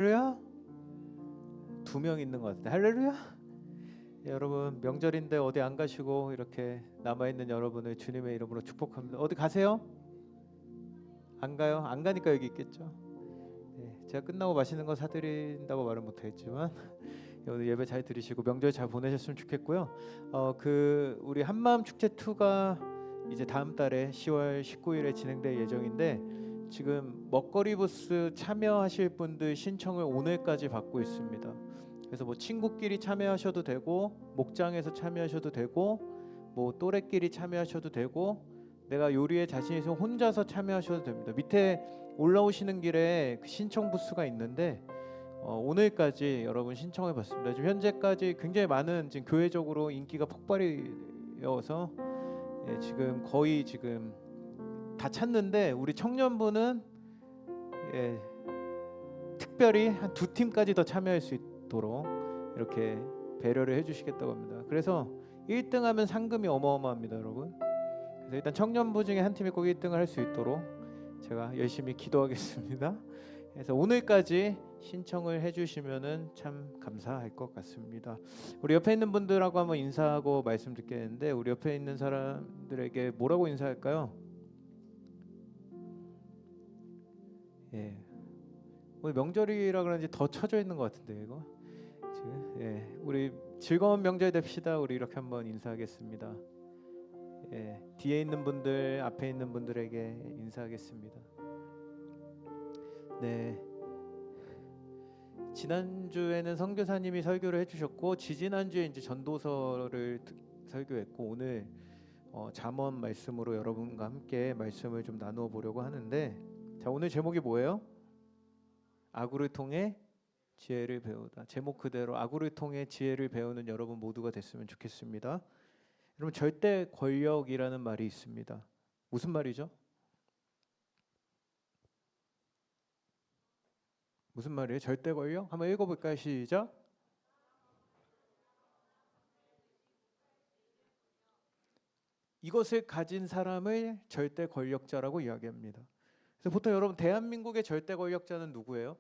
할렐루야? 2명 있는 것 같은데 할렐루야? 여러분 명절인데 어디 안 가시고 이렇게 남아있는 여러분을 주님의 이름으로 축복합니다. 어디 가세요? 안 가요? 안 가니까 여기 있겠죠. 제가 끝나고 맛있는 거 사드린다고 말은 못했지만 오늘 예배 잘 드리시고 명절 잘 보내셨으면 좋겠고요. 우리 한마음 축제 2가 이제 다음 달에 10월 19일에 진행될 예정인데 지금 먹거리 부스 참여하실 분들 신청을 오늘까지 받고 있습니다. 그래서 뭐 친구끼리 참여하셔도 되고 목장에서 참여하셔도 되고 뭐 또래끼리 참여하셔도 되고 내가 요리에 자신 있으면 혼자서 참여하셔도 됩니다. 밑에 올라오시는 길에 그 신청 부스가 있는데 오늘까지 여러분 신청해 봤습니다. 지금 현재까지 굉장히 많은 지금 교회적으로 인기가 폭발이어서 지금 거의 지금 다 찼는데 우리 청년부는 특별히 한 2팀까지 더 참여할 수 있도록 이렇게 배려를 해주시겠다고 합니다. 그래서 1등하면 상금이 어마어마합니다, 여러분. 그래서 일단 청년부 중에 한 팀이 꼭 1등을 할 수 있도록 제가 열심히 기도하겠습니다. 그래서 오늘까지 신청을 해주시면은 참 감사할 것 같습니다. 우리 옆에 있는 분들하고 한번 인사하고 말씀 듣겠는데 우리 옆에 있는 사람들에게 뭐라고 인사할까요? 오늘 명절이라 그런지 더 쳐져 있는 것 같은데 이거 지금 우리 즐거운 명절 됩시다. 우리 이렇게 한번 인사하겠습니다. 뒤에 있는 분들, 앞에 있는 분들에게 인사하겠습니다. 지난주에는 선교사님이 설교를 해주셨고 지지난주에 이제 전도서를 설교했고 오늘 잠언 말씀으로 여러분과 함께 말씀을 좀 나누어 보려고 하는데 자 오늘 제목이 뭐예요? 악우를 통해 지혜를 배우다. 제목 그대로 악우를 통해 지혜를 배우는 여러분 모두가 됐으면 좋겠습니다. 여러분 절대 권력이라는 말이 있습니다. 무슨 말이죠? 무슨 말이에요? 절대 권력? 한번 읽어볼까요? 시작. 이것을 가진 사람을 절대 권력자라고 이야기합니다. 그래서 보통 여러분 대한민국의 절대 권력자는 누구예요?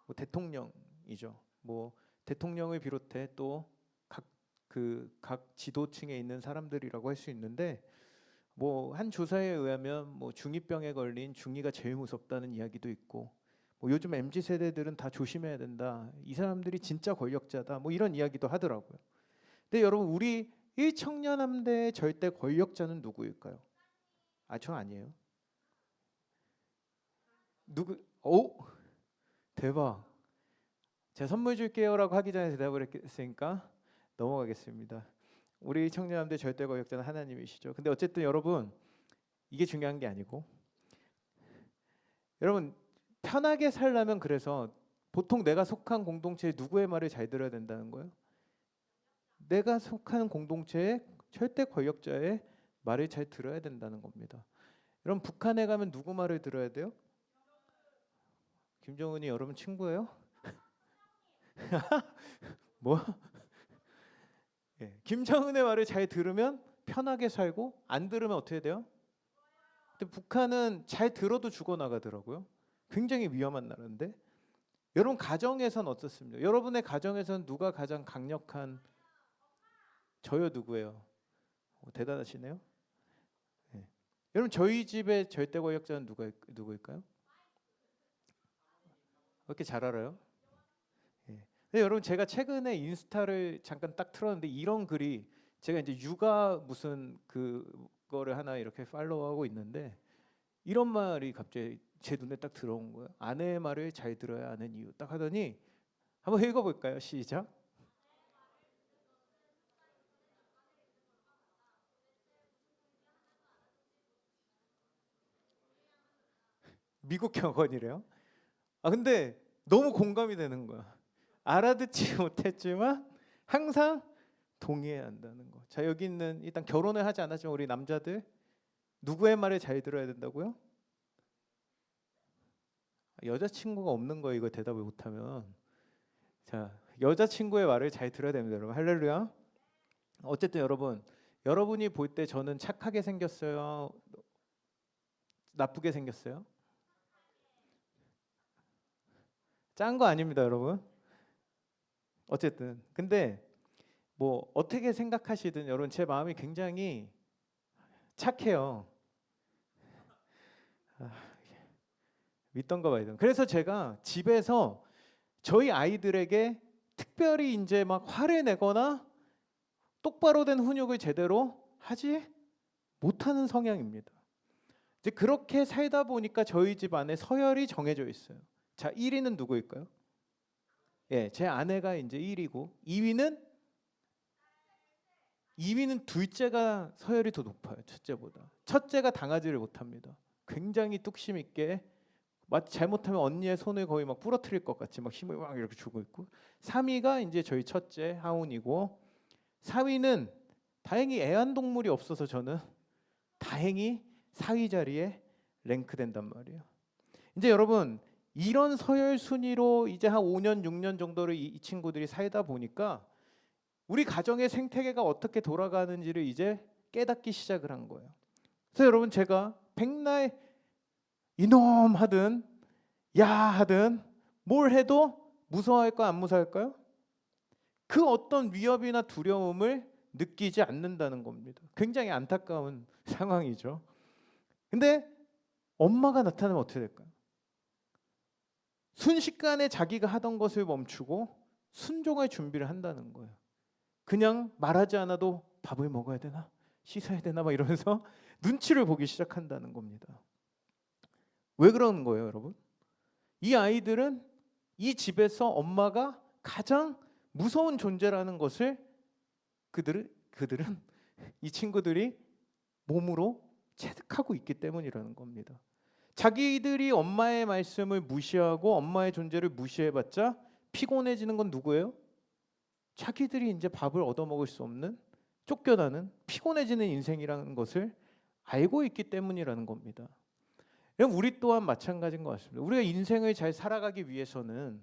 뭐 대통령이죠. 뭐 대통령을 비롯해 또 각 지도층에 있는 사람들이라고 할 수 있는데 뭐 한 조사에 의하면 뭐 중2병에 걸린 중2가 제일 무섭다는 이야기도 있고 뭐 요즘 MZ 세대들은 다 조심해야 된다. 이 사람들이 진짜 권력자다. 뭐 이런 이야기도 하더라고요. 근데 여러분 우리 1청년함대의 절대 권력자는 누구일까요? 저 아니에요. 누구? 대박. 제가 선물 줄게요라고 하기 전에 대답을 했으니까 넘어가겠습니다. 우리 청년함대 절대 권력자는 하나님이시죠. 근데 어쨌든 여러분 이게 중요한 게 아니고 여러분 편하게 살려면 그래서 보통 내가 속한 공동체에 누구의 말을 잘 들어야 된다는 거예요? 내가 속하는 공동체의 절대 권력자의 말을 잘 들어야 된다는 겁니다. 여러분 북한에 가면 누구 말을 들어야 돼요? 김정은이 여러분 친구예요? 뭐? 김정은의 말을 잘 들으면 편하게 살고 안 들으면 어떻게 돼요? 근데 북한은 잘 들어도 죽어나가더라고요. 굉장히 위험한 나라인데 여러분 가정에선 어떻습니까? 여러분의 가정에선 누가 가장 강력한 저요 누구예요? 대단하시네요. 여러분 저희 집의 절대 권력자는 누구일까요? 왜 이렇게 잘 알아요? 근데 여러분 제가 최근에 인스타를 잠깐 딱 틀었는데 이런 글이 제가 이제 육아 무슨 그거를 하나 이렇게 팔로우하고 있는데 이런 말이 갑자기 제 눈에 딱 들어온 거예요. 아내의 말을 잘 들어야 하는 이유 딱 하더니 한번 읽어볼까요? 시작. 미국 격언이래요. 근데 너무 공감이 되는 거야. 알아듣지 못했지만 항상 동의해야 한다는 거. 자 여기 있는 일단 결혼을 하지 않았지만 우리 남자들 누구의 말을 잘 들어야 된다고요? 여자친구가 없는 거 이거 대답을 못하면 자 여자친구의 말을 잘 들어야 됩니다 여러분. 할렐루야. 어쨌든 여러분 여러분이 볼 때 저는 착하게 생겼어요? 나쁘게 생겼어요? 짠 거 아닙니다, 여러분. 어쨌든 근데 뭐 어떻게 생각하시든 여러분 제 마음이 굉장히 착해요. 아, 믿던가 말든. 그래서 제가 집에서 저희 아이들에게 특별히 이제 막 화를 내거나 똑바로 된 훈육을 제대로 하지 못하는 성향입니다. 이제 그렇게 살다 보니까 저희 집 안에 서열이 정해져 있어요. 자, 1위는 누구일까요? 예, 제 아내가 이제 1위고 2위는 둘째가 서열이 더 높아요. 첫째보다. 첫째가 당하지를 못합니다. 굉장히 뚝심 있게 잘못하면 언니의 손을 거의 막 부러뜨릴 것 같이 막 힘을 막 이렇게 주고 있고 3위가 이제 저희 첫째 하운이고 4위는 다행히 애완동물이 없어서 저는 다행히 4위 자리에 랭크된단 말이에요. 이제 여러분 이런 서열 순위로 이제 한 5년 6년 정도를 이 친구들이 살다 보니까 우리 가정의 생태계가 어떻게 돌아가는지를 이제 깨닫기 시작을 한 거예요. 그래서 여러분 제가 백날 이놈 하든 야 하든 뭘 해도 무서워할까 안 무서워할까요? 그 어떤 위협이나 두려움을 느끼지 않는다는 겁니다. 굉장히 안타까운 상황이죠. 근데 엄마가 나타나면 어떻게 될까요? 순식간에 자기가 하던 것을 멈추고 순종할 준비를 한다는 거예요. 그냥 말하지 않아도 밥을 먹어야 되나? 씻어야 되나? 막 이러면서 눈치를 보기 시작한다는 겁니다. 왜 그러는 거예요, 여러분? 이 아이들은 이 집에서 엄마가 가장 무서운 존재라는 것을 그들은 이 친구들이 몸으로 체득하고 있기 때문이라는 겁니다. 자기들이 엄마의 말씀을 무시하고 엄마의 존재를 무시해봤자 피곤해지는 건 누구예요? 자기들이 이제 밥을 얻어먹을 수 없는 쫓겨나는 피곤해지는 인생이라는 것을 알고 있기 때문이라는 겁니다. 우리 또한 마찬가지인 것 같습니다. 우리가 인생을 잘 살아가기 위해서는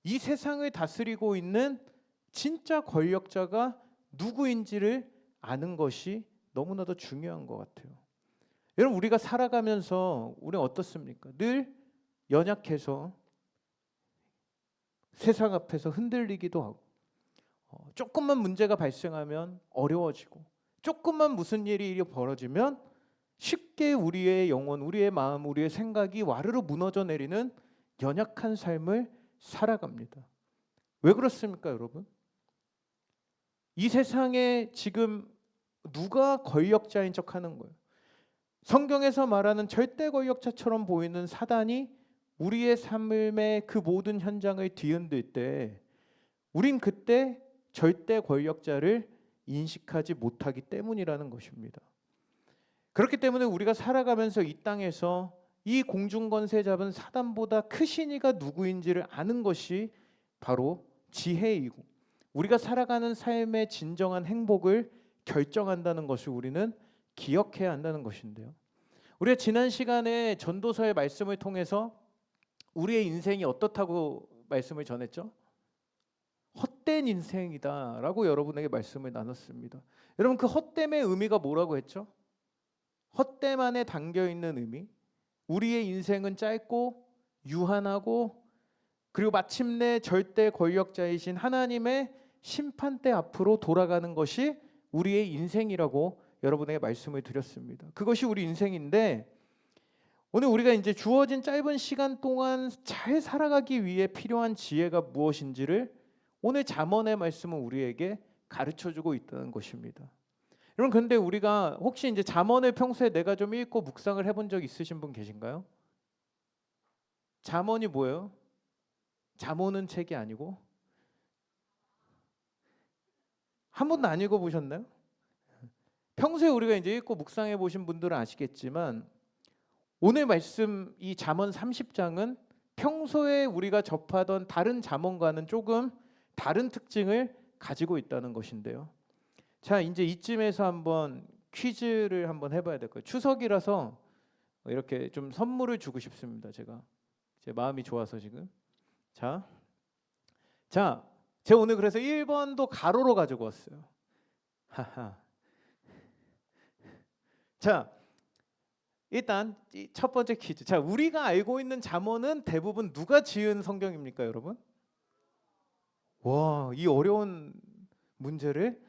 이 세상을 다스리고 있는 진짜 권력자가 누구인지를 아는 것이 너무나도 중요한 것 같아요. 여러분 우리가 살아가면서 우리는 어떻습니까? 늘 연약해서 세상 앞에서 흔들리기도 하고 조금만 문제가 발생하면 어려워지고 조금만 무슨 일이 벌어지면 쉽게 우리의 영혼, 우리의 마음, 우리의 생각이 와르르 무너져 내리는 연약한 삶을 살아갑니다. 왜 그렇습니까, 여러분? 이 세상에 지금 누가 권력자인 척하는 거예요? 성경에서 말하는 절대 권력자처럼 보이는 사단이 우리의 삶의 그 모든 현장을 뒤흔들 때 우린 그때 절대 권력자를 인식하지 못하기 때문이라는 것입니다. 그렇기 때문에 우리가 살아가면서 이 땅에서 이 공중권세 잡은 사단보다 크신 이가 누구인지를 아는 것이 바로 지혜이고 우리가 살아가는 삶의 진정한 행복을 결정한다는 것을 우리는 기억해야 한다는 것인데요. 우리가 지난 시간에 전도서의 말씀을 통해서 우리의 인생이 어떻다고 말씀을 전했죠? 헛된 인생이다라고 여러분에게 말씀을 나눴습니다. 여러분 그 헛됨의 의미가 뭐라고 했죠? 헛됨 안에 담겨있는 의미, 우리의 인생은 짧고 유한하고 그리고 마침내 절대 권력자이신 하나님의 심판대 앞으로 돌아가는 것이 우리의 인생이라고 여러분에게 말씀을 드렸습니다. 그것이 우리 인생인데 오늘 우리가 이제 주어진 짧은 시간 동안 잘 살아가기 위해 필요한 지혜가 무엇인지를 오늘 잠언의 말씀은 우리에게 가르쳐주고 있다는 것입니다. 여러분 근데 우리가 혹시 이제 잠언을 평소에 내가 좀 읽고 묵상을 해본 적 있으신 분 계신가요? 잠언이 뭐예요? 잠언은 책이 아니고 한 번도 안 읽어보셨나요? 평소에 우리가 이제 읽고 묵상해 보신 분들은 아시겠지만 오늘 말씀 이 잠언 30장은 평소에 우리가 접하던 다른 잠언과는 조금 다른 특징을 가지고 있다는 것인데요. 자, 이제 이쯤에서 한번 퀴즈를 한번 해봐야 될 거예요. 추석이라서 이렇게 좀 선물을 주고 싶습니다. 제가 제 마음이 좋아서 지금. 자, 제가 오늘 그래서 1번도 가로로 가지고 왔어요. 하하. 자, 일단 첫 번째 퀴즈. 자, 우리가 알고 있는 잠언은 대부분 누가 지은 성경입니까, 여러분? 와, 이 어려운 문제를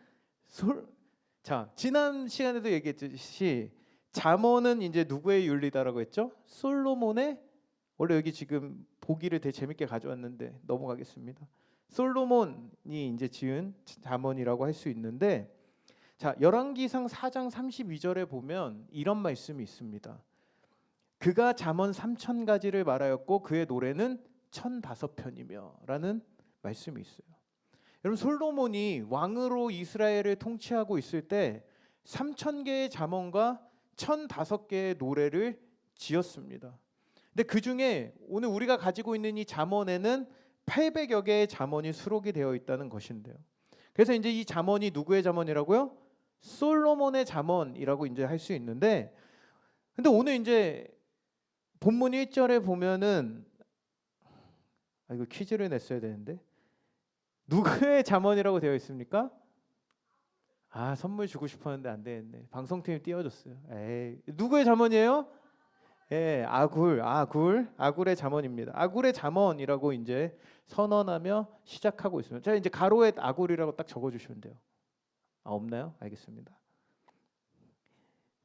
자, 지난 시간에도 얘기했듯이 잠언은 이제 누구의 윤리다라고 했죠? 솔로몬의. 원래 여기 지금 보기를 되게 재밌게 가져왔는데 넘어가겠습니다. 솔로몬이 이제 지은 잠언이라고 할 수 있는데, 자, 열왕기상 4장 32절에 보면 이런 말씀이 있습니다. 그가 잠언 3,000가지를 말하였고 그의 노래는 1,005편이며 라는 말씀이 있어요. 여러분, 솔로몬이 왕으로 이스라엘을 통치하고 있을 때 3,000개의 잠언과 1,005개의 노래를 지었습니다. 근데 그 중에 오늘 우리가 가지고 있는 이 잠언에는 800여 개의 잠언이 수록이 되어 있다는 것인데요. 그래서 이제 이 잠언이 누구의 잠언이라고요? 솔로몬의 잠언이라고 이제 할 수 있는데, 근데 오늘 이제 본문 1절에 보면은 이거 퀴즈를 냈어야 되는데 누구의 잠언이라고 되어 있습니까? 선물 주고 싶었는데 안 되겠네. 방송팀이 띄워줬어요. 에이, 누구의 잠언이에요? 예, 아굴의 잠언입니다. 아굴의 잠언이라고 이제 선언하며 시작하고 있습니다. 자, 이제 가로에 아굴이라고 딱 적어주시면 돼요. 없나요? 알겠습니다.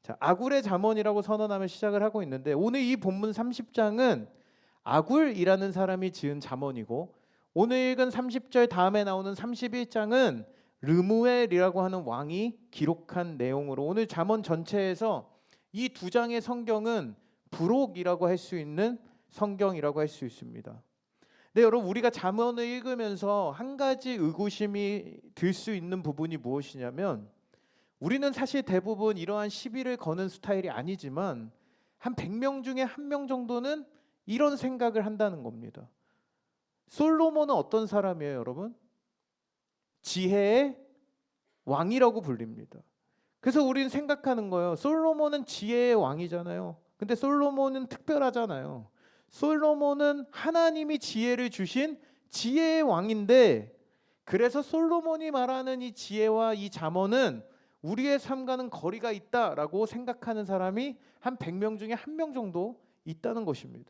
자, 아굴의 잠언이라고 선언하며 시작을 하고 있는데, 오늘 이 본문 30장은 아굴이라는 사람이 지은 잠언이고, 오늘 읽은 30절 다음에 나오는 31장은 르무엘이라고 하는 왕이 기록한 내용으로, 오늘 잠언 전체에서 이 두 장의 성경은 부록이라고 할 수 있는 성경이라고 할 수 있습니다. 네, 여러분, 우리가 잠언을 읽으면서 한 가지 의구심이 들 수 있는 부분이 무엇이냐면, 우리는 사실 대부분 이러한 시비를 거는 스타일이 아니지만 한 100명 중에 1명 정도는 이런 생각을 한다는 겁니다. 솔로몬은 어떤 사람이에요, 여러분? 지혜의 왕이라고 불립니다. 그래서 우리는 생각하는 거예요. 솔로몬은 지혜의 왕이잖아요. 근데 솔로몬은 특별하잖아요. 솔로몬은 하나님이 지혜를 주신 지혜의 왕인데, 그래서 솔로몬이 말하는 이 지혜와 이 잠언은 우리의 삶과는 거리가 있다라고 생각하는 사람이 한 100명 중에 1명 정도 있다는 것입니다.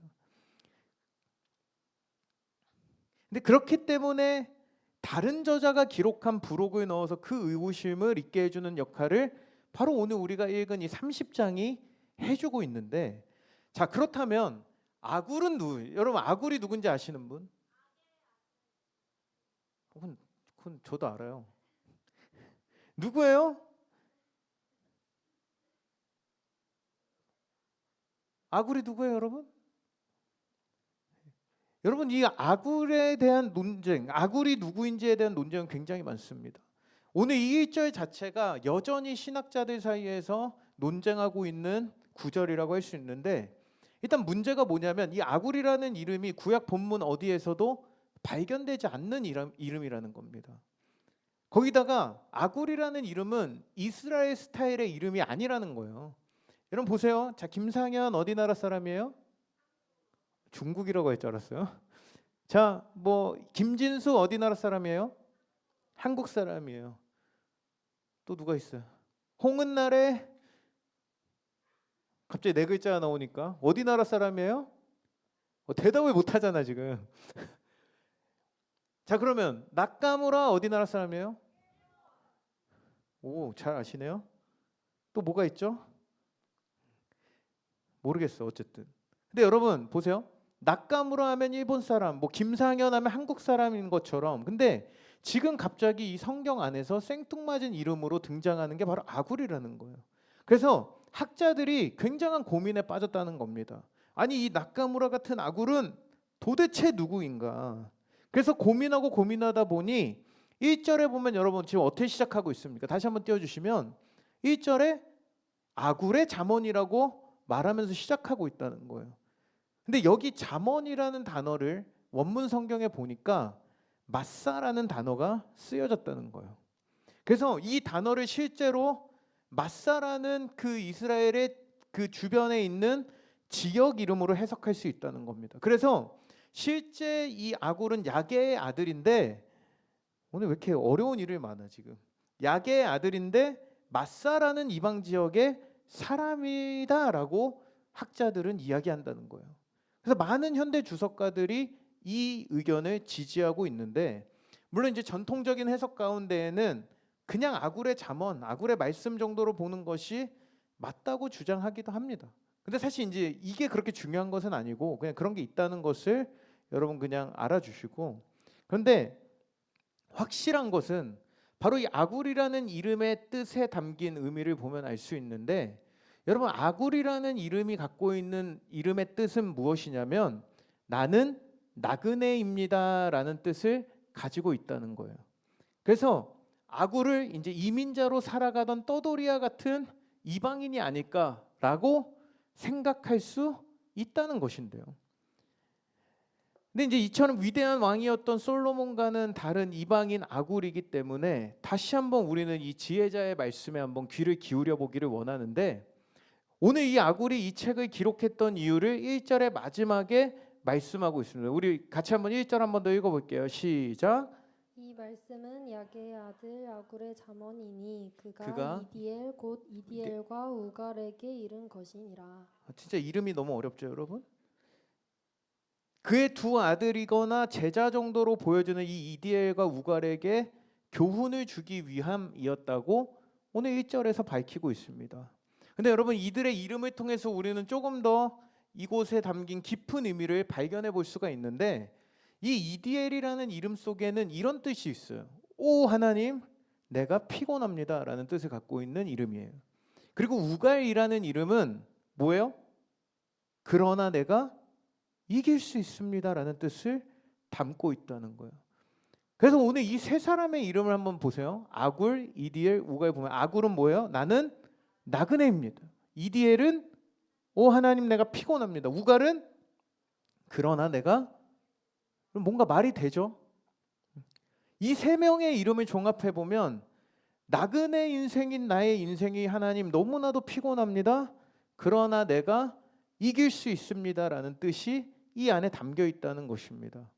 근데 그렇기 때문에 다른 저자가 기록한 부록을 넣어서 그 의구심을 있게 해주는 역할을 바로 오늘 우리가 읽은 이 30장이 해주고 있는데, 자, 그렇다면 아굴은 누구? 여러분, 아굴이 누군지 아시는 분? 그건 저도 알아요. 누구예요? 아굴이 누구예요, 여러분? 여러분, 이 아굴에 대한 논쟁, 아굴이 누구인지에 대한 논쟁은 굉장히 많습니다. 오늘 이 1절 자체가 여전히 신학자들 사이에서 논쟁하고 있는 구절이라고 할 수 있는데, 일단 문제가 뭐냐면 이 아굴이라는 이름이 구약 본문 어디에서도 발견되지 않는 이름이라는 겁니다. 거기다가 아굴이라는 이름은 이스라엘 스타일의 이름이 아니라는 거예요. 여러분 보세요. 자, 김상현 어디 나라 사람이에요? 중국이라고 할 줄 알았어요. 자, 뭐 김진수 어디 나라 사람이에요? 한국 사람이에요. 또 누가 있어요? 홍은날에 갑자기 네 글자가 나오니까 어디 나라 사람이에요? 대답을 못 하잖아 지금. 자, 그러면 나카무라 어디 나라 사람이에요? 오, 잘 아시네요. 또 뭐가 있죠? 모르겠어 어쨌든. 근데 여러분 보세요. 나카무라 하면 일본 사람, 뭐 김상현 하면 한국 사람인 것처럼, 근데 지금 갑자기 이 성경 안에서 생뚱맞은 이름으로 등장하는 게 바로 아굴이라는 거예요. 그래서 학자들이 굉장한 고민에 빠졌다는 겁니다. 아니, 이 나카무라 같은 아굴은 도대체 누구인가? 그래서 고민하다 보니 1절에 보면 여러분 지금 어떻게 시작하고 있습니까? 다시 한번 띄워주시면 1절에 아굴의 잠언이라고 말하면서 시작하고 있다는 거예요. 근데 여기 잠언이라는 단어를 원문 성경에 보니까 마사라는 단어가 쓰여졌다는 거예요. 그래서 이 단어를 실제로 마사라는 그 이스라엘의 그 주변에 있는 지역 이름으로 해석할 수 있다는 겁니다. 그래서 실제 이 아굴은 야게의 아들인데, 오늘 왜 이렇게 어려운 이름이 많아 지금. 야게의 아들인데 마사라는 이방 지역의 사람이다라고 학자들은 이야기한다는 거예요. 그래서 많은 현대 주석가들이 이 의견을 지지하고 있는데, 물론 이제 전통적인 해석 가운데에는 그냥 아굴의 잠언, 아굴의 말씀 정도로 보는 것이 맞다고 주장하기도 합니다. 근데 사실 이제 이게 그렇게 중요한 것은 아니고 그냥 그런 게 있다는 것을 여러분 그냥 알아주시고, 그런데 확실한 것은 바로 이 아굴이라는 이름의 뜻에 담긴 의미를 보면 알 수 있는데, 여러분 아굴이라는 이름이 갖고 있는 이름의 뜻은 무엇이냐면 나는 나그네입니다라는 뜻을 가지고 있다는 거예요. 그래서 아굴을 이제 이민자로 살아가던 떠돌이와 같은 이방인이 아닐까라고 생각할 수 있다는 것인데요. 근데 이제 이처럼 위대한 왕이었던 솔로몬과는 다른 이방인 아굴이기 때문에 다시 한번 우리는 이 지혜자의 말씀에 한번 귀를 기울여 보기를 원하는데, 오늘 이 아굴이 이 책을 기록했던 이유를 1절의 마지막에 말씀하고 있습니다. 우리 같이 한번 1절 한번 더 읽어볼게요. 시작. 이 말씀은 야게의 아들 아굴의 잠언이니 그가 이디엘 곧 이디엘과 우갈에게 이른 것이니라. 진짜 이름이 너무 어렵죠, 여러분? 그의 두 아들이거나 제자 정도로 보여주는 이 이디엘과 우갈에게 교훈을 주기 위함이었다고 오늘 1절에서 밝히고 있습니다. 근데 여러분 이들의 이름을 통해서 우리는 조금 더 이곳에 담긴 깊은 의미를 발견해 볼 수가 있는데, 이 이디엘이라는 이름 속에는 이런 뜻이 있어요. 오 하나님, 내가 피곤합니다 라는 뜻을 갖고 있는 이름이에요. 그리고 우갈이라는 이름은 뭐예요? 그러나 내가 이길 수 있습니다 라는 뜻을 담고 있다는 거예요. 그래서 오늘 이 세 사람의 이름을 한번 보세요. 아굴, 이디엘, 우갈 보면 아굴은 뭐예요? 나는 나그네입니다. 이디엘은 오 하나님 내가 피곤합니다. 우갈은 그러나 내가, 뭔가 말이 되죠? 이 세 명의 이름을 종합해 보면 나그네 인생인 나의 인생이 하나님 너무나도 피곤합니다. 그러나 내가 이길 수 있습니다라는 뜻이 이 안에 담겨 있다는 것입니다.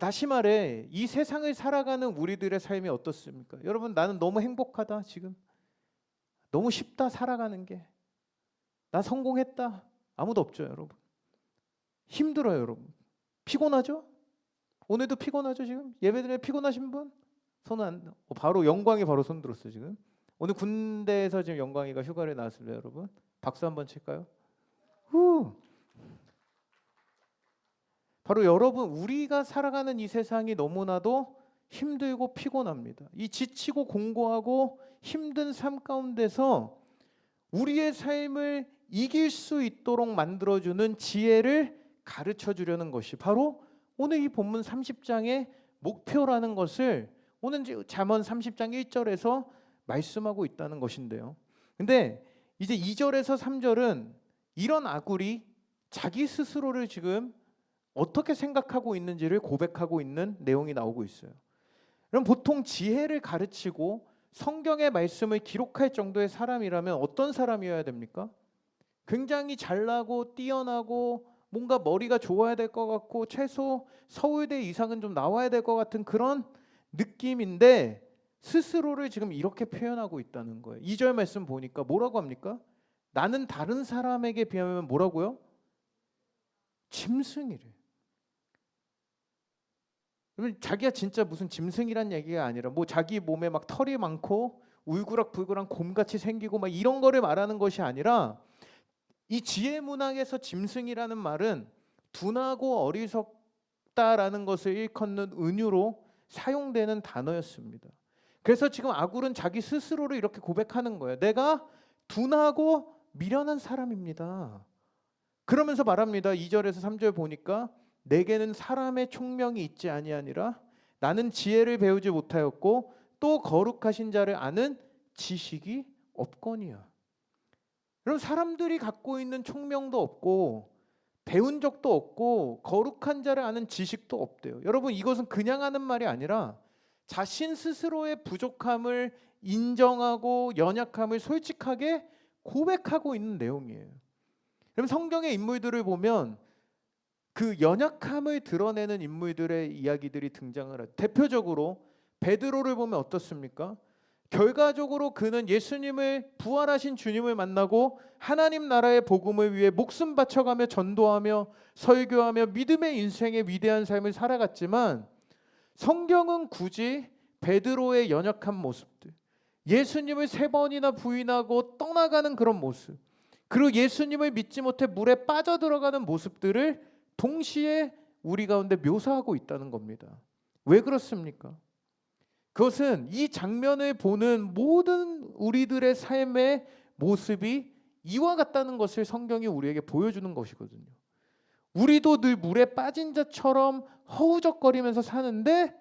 다시 말해 이 세상을 살아가는 우리들의 삶이 어떻습니까? 여러분 나는 너무 행복하다 지금. 너무 쉽다 살아가는 게. 나 성공했다. 아무도 없죠 여러분. 힘들어요 여러분. 피곤하죠? 오늘도 피곤하죠 지금? 예배드리면 피곤하신 분? 손은 안, 바로 영광이 바로 손 들었어요 지금. 오늘 군대에서 지금 영광이가 휴가를 나왔습니다 여러분. 박수 한번 칠까요? 후. 바로 여러분 우리가 살아가는 이 세상이 너무나도 힘들고 피곤합니다. 이 지치고 공고하고 힘든 삶 가운데서 우리의 삶을 이길 수 있도록 만들어주는 지혜를 가르쳐 주려는 것이 바로 오늘 이 본문 30장의 목표라는 것을 오늘 잠언 30장 1절에서 말씀하고 있다는 것인데요. 근데 이제 2절에서 3절은 이런 아굴이 자기 스스로를 지금 어떻게 생각하고 있는지를 고백하고 있는 내용이 나오고 있어요. 그럼 보통 지혜를 가르치고 성경의 말씀을 기록할 정도의 사람이라면 어떤 사람이어야 됩니까? 굉장히 잘나고 뛰어나고 뭔가 머리가 좋아야 될 것 같고 최소 서울대 이상은 좀 나와야 될 것 같은 그런 느낌인데 스스로를 지금 이렇게 표현하고 있다는 거예요. 2절 말씀 보니까 뭐라고 합니까? 나는 다른 사람에게 비하면 뭐라고요? 짐승이래. 자기가 진짜 무슨 짐승이란 얘기가 아니라 뭐 자기 몸에 막 털이 많고 울그락불그락 곰같이 생기고 막 이런 거를 말하는 것이 아니라, 이 지혜 문학에서 짐승이라는 말은 둔하고 어리석다라는 것을 일컫는 은유로 사용되는 단어였습니다. 그래서 지금 아굴은 자기 스스로를 이렇게 고백하는 거예요. 내가 둔하고 미련한 사람입니다. 그러면서 말합니다. 2절에서 3절 보니까 내게는 사람의 총명이 있지 아니하니라. 나는 지혜를 배우지 못하였고 또 거룩하신 자를 아는 지식이 없거니와. 여러분 사람들이 갖고 있는 총명도 없고 배운 적도 없고 거룩한 자를 아는 지식도 없대요. 여러분 이것은 그냥 하는 말이 아니라 자신 스스로의 부족함을 인정하고 연약함을 솔직하게 고백하고 있는 내용이에요. 그럼 성경의 인물들을 보면 그 연약함을 드러내는 인물들의 이야기들이 등장을 해요. 대표적으로 베드로를 보면 어떻습니까? 결과적으로 그는 예수님을 부활하신 주님을 만나고 하나님 나라의 복음을 위해 목숨 바쳐가며 전도하며 설교하며 믿음의 인생의 위대한 삶을 살아갔지만 성경은 굳이 베드로의 연약한 모습들, 예수님을 3번이나 부인하고 떠나가는 그런 모습, 그리고 예수님을 믿지 못해 물에 빠져들어가는 모습들을 동시에 우리 가운데 묘사하고 있다는 겁니다. 왜 그렇습니까? 그것은 이 장면을 보는 모든 우리들의 삶의 모습이 이와 같다는 것을 성경이 우리에게 보여주는 것이거든요. 우리도 늘 물에 빠진 자처럼 허우적거리면서 사는데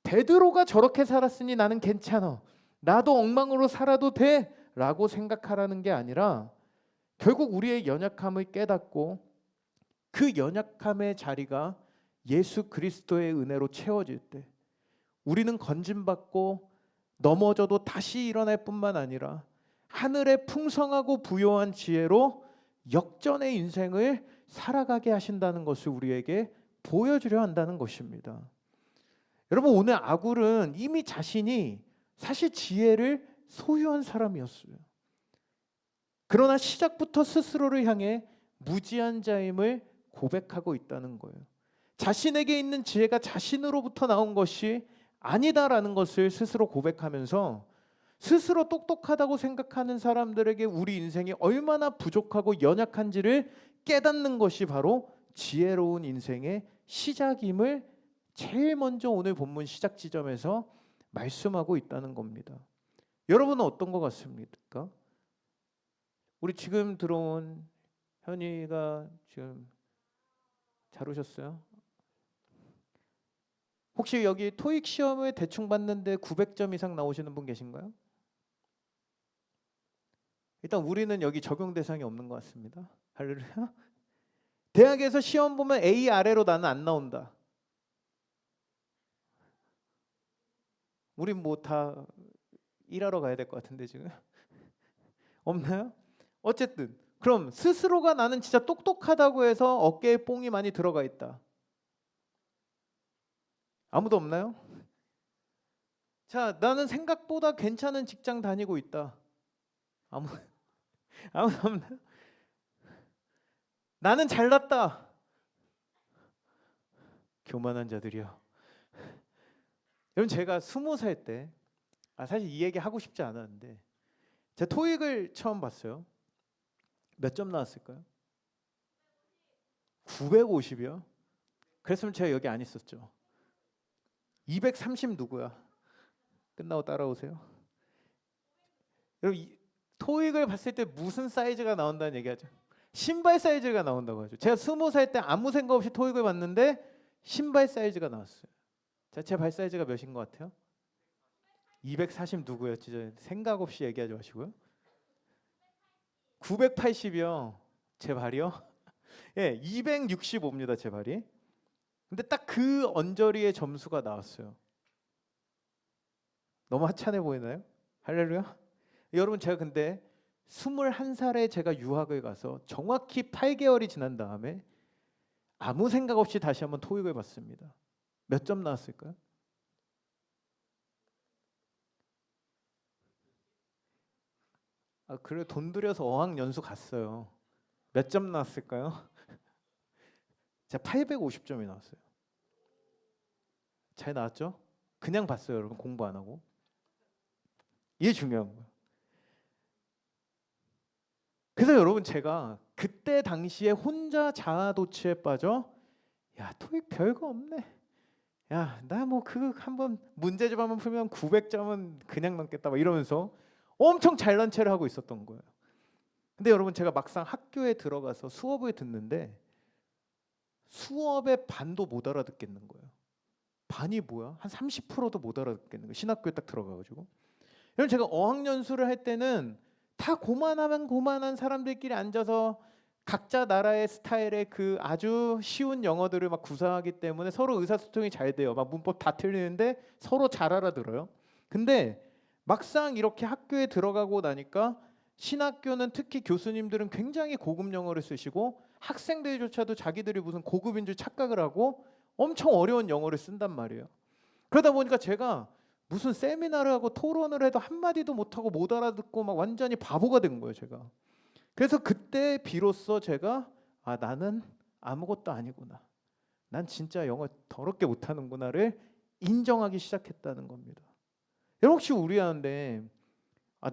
베드로가 저렇게 살았으니 나는 괜찮아, 나도 엉망으로 살아도 돼 라고 생각하라는 게 아니라 결국 우리의 연약함을 깨닫고 그 연약함의 자리가 예수 그리스도의 은혜로 채워질 때 우리는 건짐받고 넘어져도 다시 일어날 뿐만 아니라 하늘의 풍성하고 부요한 지혜로 역전의 인생을 살아가게 하신다는 것을 우리에게 보여주려 한다는 것입니다. 여러분, 오늘 아굴은 이미 자신이 사실 지혜를 소유한 사람이었어요. 그러나 시작부터 스스로를 향해 무지한 자임을 고백하고 있다는 거예요. 자신에게 있는 지혜가 자신으로부터 나온 것이 아니다라는 것을 스스로 고백하면서 스스로 똑똑하다고 생각하는 사람들에게 우리 인생이 얼마나 부족하고 연약한지를 깨닫는 것이 바로 지혜로운 인생의 시작임을 제일 먼저 오늘 본문 시작 지점에서 말씀하고 있다는 겁니다. 여러분은 어떤 것 같습니까? 우리 지금 들어온 현이가 지금 잘 오셨어요? 혹시 여기 토익 시험을 대충 봤는데 900점 이상 나오시는 분 계신가요? 일단 우리는 여기 적용 대상이 없는 것 같습니다. 할렐루야. 대학에서 시험 보면 A 아래로 나는 안 나온다. 우린 뭐 다 일하러 가야 될 것 같은데 지금 없나요? 어쨌든 그럼 스스로가 나는 진짜 똑똑하다고 해서 어깨에 뽕이 많이 들어가 있다. 아무도 없나요? 자, 나는 생각보다 괜찮은 직장 다니고 있다. 아무도 없나요? 나는 잘났다. 교만한 자들이요. 여러분, 제가 20살 때 사실 이 얘기 하고 싶지 않았는데 제가 토익을 처음 봤어요. 몇 점 나왔을까요? 950이요? 그랬으면 제가 여기 안 있었죠. 230 누구야? 끝나고 따라오세요. 여러분, 토익을 봤을 때 무슨 사이즈가 나온다는 얘기하죠? 신발 사이즈가 나온다고 하죠. 제가 20살 때 아무 생각 없이 토익을 봤는데 신발 사이즈가 나왔어요. 자, 제 발 사이즈가 몇인 것 같아요? 240 누구였지? 생각 없이 얘기하지 마시고요. 980이요. 제 발이요? 예, 265입니다. 제 발이. 근데 딱 그 언저리의 점수가 나왔어요. 너무 하찮아 보이나요? 할렐루야. 여러분, 제가 근데 21살에 제가 유학을 가서 정확히 8개월이 지난 다음에 아무 생각 없이 다시 한번 토익을 봤습니다. 몇 점 나왔을까요? 그래 돈 들여서 어학연수 갔어요. 몇 점 나왔을까요? 제가 850점이 나왔어요. 잘 나왔죠? 그냥 봤어요, 여러분. 공부 안 하고. 이게 중요한 거예요. 그래서 여러분, 제가 그때 당시에 혼자 자아도취에 빠져 야, 토익 별거 없네. 야, 나 뭐 그 한번 문제집 한번 풀면 900점은 그냥 넘겠다 막 이러면서 엄청 잘난 체를 하고 있었던 거예요. 근데 여러분, 제가 막상 학교에 들어가서 수업을 듣는데 수업의 반도 못 알아듣겠는 거예요. 반이 뭐야? 한 30%도 못 알아듣겠는 거예요. 신학교에 딱 들어가가지고. 여러분, 제가 어학연수를 할 때는 다 고만한 사람들끼리 앉아서 각자 나라의 스타일의 그 아주 쉬운 영어들을 막 구사하기 때문에 서로 의사소통이 잘 돼요. 막 문법 다 틀리는데 서로 잘 알아들어요. 근데 막상 이렇게 학교에 들어가고 나니까 신학교는 특히 교수님들은 굉장히 고급 영어를 쓰시고 학생들조차도 자기들이 무슨 고급인 줄 착각을 하고 엄청 어려운 영어를 쓴단 말이에요. 그러다 보니까 제가 무슨 세미나를 하고 토론을 해도 한마디도 못하고 못 알아듣고 막 완전히 바보가 된 거예요, 제가. 그래서 그때 비로소 제가 나는 아무것도 아니구나. 난 진짜 영어 더럽게 못하는구나를 인정하기 시작했다는 겁니다. 여러분 혹시 우리 하는데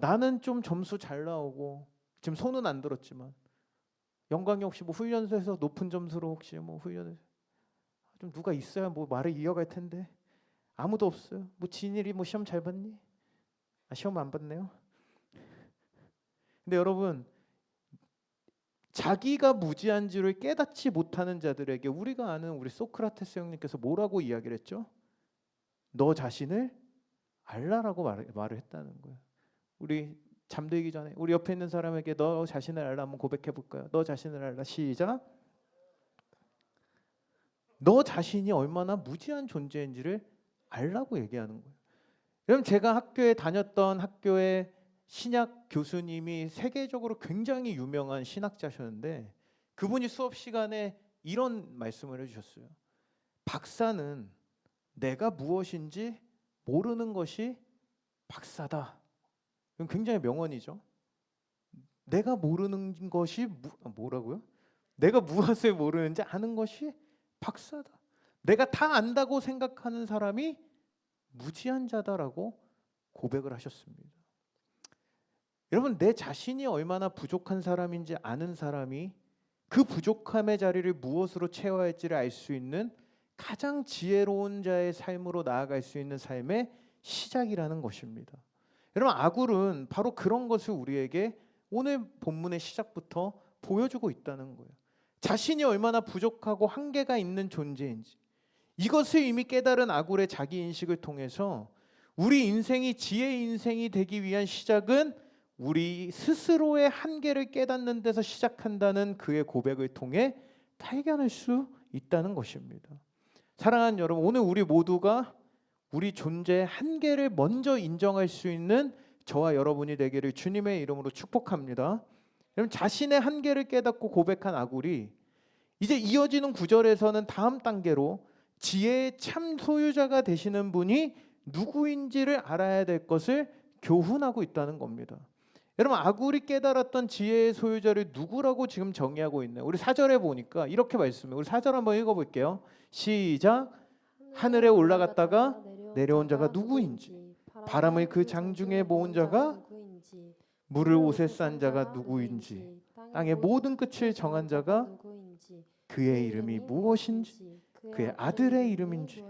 나는 좀 점수 잘 나오고 지금 손은 안 들었지만 영광이 혹시 뭐 훈련소에서 높은 점수로 혹시 뭐 훈련을 좀 누가 있어야 뭐 말을 이어갈 텐데 아무도 없어요. 뭐 진일이 뭐 시험 잘 봤니? 시험 안 봤네요. 근데 여러분 자기가 무지한지를 깨닫지 못하는 자들에게 우리가 아는 우리 소크라테스 형님께서 뭐라고 이야기를 했죠? 너 자신을 알라라고 말을 했다는 거예요. 우리 잠들기 전에 우리 옆에 있는 사람에게 너 자신을 알라 한번 고백해 볼까요? 너 자신을 알라. 시작. 너 자신이 얼마나 무지한 존재인지를 알라고 얘기하는 거예요. 여러분 제가 학교에 다녔던 학교의 신약 교수님이 세계적으로 굉장히 유명한 신학자셨는데 그분이 수업 시간에 이런 말씀을 해주셨어요. 박사는 내가 무엇인지 모르는 것이 박사다. 이건 굉장히 명언이죠. 내가 모르는 것이 뭐라고요? 내가 무엇을 모르는지 아는 것이 박사다. 내가 다 안다고 생각하는 사람이 무지한 자다라고 고백을 하셨습니다. 여러분 내 자신이 얼마나 부족한 사람인지 아는 사람이 그 부족함의 자리를 무엇으로 채워야 할지를 알 수 있는 가장 지혜로운 자의 삶으로 나아갈 수 있는 삶의 시작이라는 것입니다. 여러분 아굴은 바로 그런 것을 우리에게 오늘 본문의 시작부터 보여주고 있다는 거예요. 자신이 얼마나 부족하고 한계가 있는 존재인지 이것을 이미 깨달은 아굴의 자기 인식을 통해서 우리 인생이 지혜의 인생이 되기 위한 시작은 우리 스스로의 한계를 깨닫는 데서 시작한다는 그의 고백을 통해 발견할 수 있다는 것입니다. 사랑하는 여러분, 오늘 우리 모두가 우리 존재의 한계를 먼저 인정할 수 있는 저와 여러분이 되기를 주님의 이름으로 축복합니다. 여러분 자신의 한계를 깨닫고 고백한 아굴이 이제 이어지는 구절에서는 다음 단계로 지혜의 참 소유자가 되시는 분이 누구인지를 알아야 될 것을 교훈하고 있다는 겁니다. 여러분 아굴이 깨달았던 지혜의 소유자를 누구라고 지금 정의하고 있나요? 우리 4절에 보니까 이렇게 말씀해요. 우리 4절 한번 읽어볼게요. 시작. 하늘에 올라갔다가 내려온 자가 누구인지 바람을 그 장중에 모은 자가 물을 옷에 싼 자가 누구인지 땅의 모든 끝을 정한 자가 그의 이름이 무엇인지 그의 아들의 이름인지.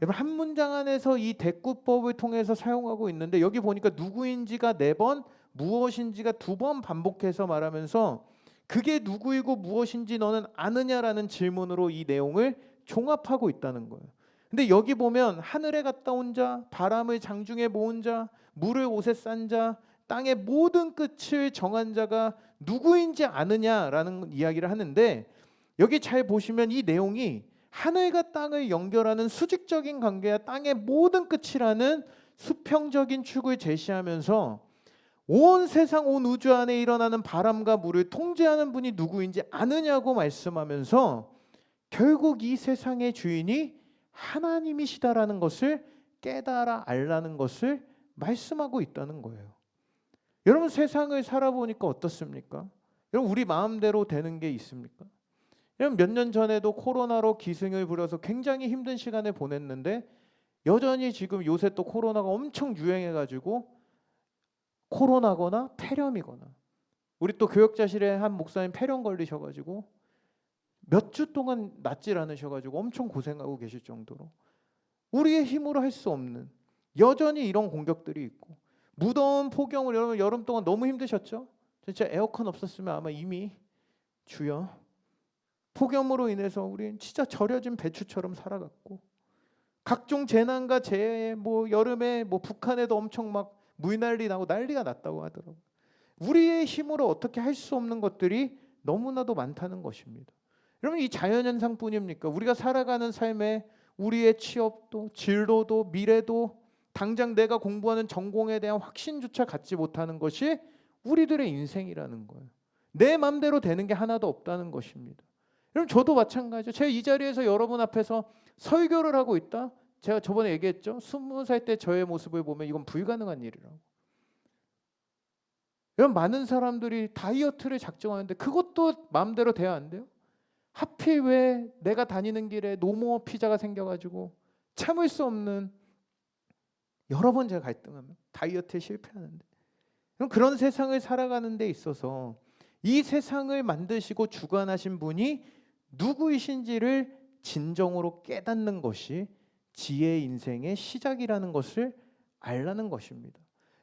여러분 한 문장 안에서 이 대꾸법을 통해서 사용하고 있는데 여기 보니까 누구인지가 4번 무엇인지가 2번 반복해서 말하면서 그게 누구이고 무엇인지 너는 아느냐라는 질문으로 이 내용을 종합하고 있다는 거예요. 근데 여기 보면 하늘에 갔다 온 자, 바람을 장중에 모은 자, 물을 옷에 싼 자, 땅의 모든 끝을 정한 자가 누구인지 아느냐라는 이야기를 하는데 여기 잘 보시면 이 내용이 하늘과 땅을 연결하는 수직적인 관계와 땅의 모든 끝이라는 수평적인 축을 제시하면서 온 세상 온 우주 안에 일어나는 바람과 물을 통제하는 분이 누구인지 아느냐고 말씀하면서 결국 이 세상의 주인이 하나님이시다라는 것을 깨달아 알라는 것을 말씀하고 있다는 거예요. 여러분 세상을 살아보니까 어떻습니까? 여러분 우리 마음대로 되는 게 있습니까? 여러분 몇 년 전에도 코로나로 기승을 부려서 굉장히 힘든 시간을 보냈는데 여전히 지금 요새 또 코로나가 엄청 유행해가지고 코로나거나 폐렴이거나 우리 또 교역자실에 한 목사님 폐렴 걸리셔가지고 몇 주 동안 낫질 않으셔가지고 엄청 고생하고 계실 정도로 우리의 힘으로 할 수 없는 여전히 이런 공격들이 있고 무더운 폭염을 여러분 여름 동안 너무 힘드셨죠? 진짜 에어컨 없었으면 아마 이미 주여 폭염으로 인해서 우리는 진짜 절여진 배추처럼 살아갔고 각종 재난과 재해 뭐 여름에 뭐 북한에도 엄청 막 물난리 나고 난리가 났다고 하더라고요. 우리의 힘으로 어떻게 할 수 없는 것들이 너무나도 많다는 것입니다. 여러분 이 자연현상뿐입니까? 우리가 살아가는 삶에 우리의 취업도 진로도 미래도 당장 내가 공부하는 전공에 대한 확신조차 갖지 못하는 것이 우리들의 인생이라는 거예요. 내 맘대로 되는 게 하나도 없다는 것입니다. 여러분 저도 마찬가지죠. 제가 이 자리에서 여러분 앞에서 설교를 하고 있다? 제가 저번에 얘기했죠. 20살 때 저의 모습을 보면 이건 불가능한 일이라고. 이런 많은 사람들이 다이어트를 작정하는데 그것도 마음대로 돼야 안 돼요? 하필 왜 내가 다니는 길에 노모어 피자가 생겨가지고 참을 수 없는, 여러 번 제가 갈등하면 다이어트에 실패하는데, 그런 세상을 살아가는 데 있어서 이 세상을 만드시고 주관하신 분이 누구이신지를 진정으로 깨닫는 것이 지혜의 인생의 시작이라는 것을 알라는 것입니다.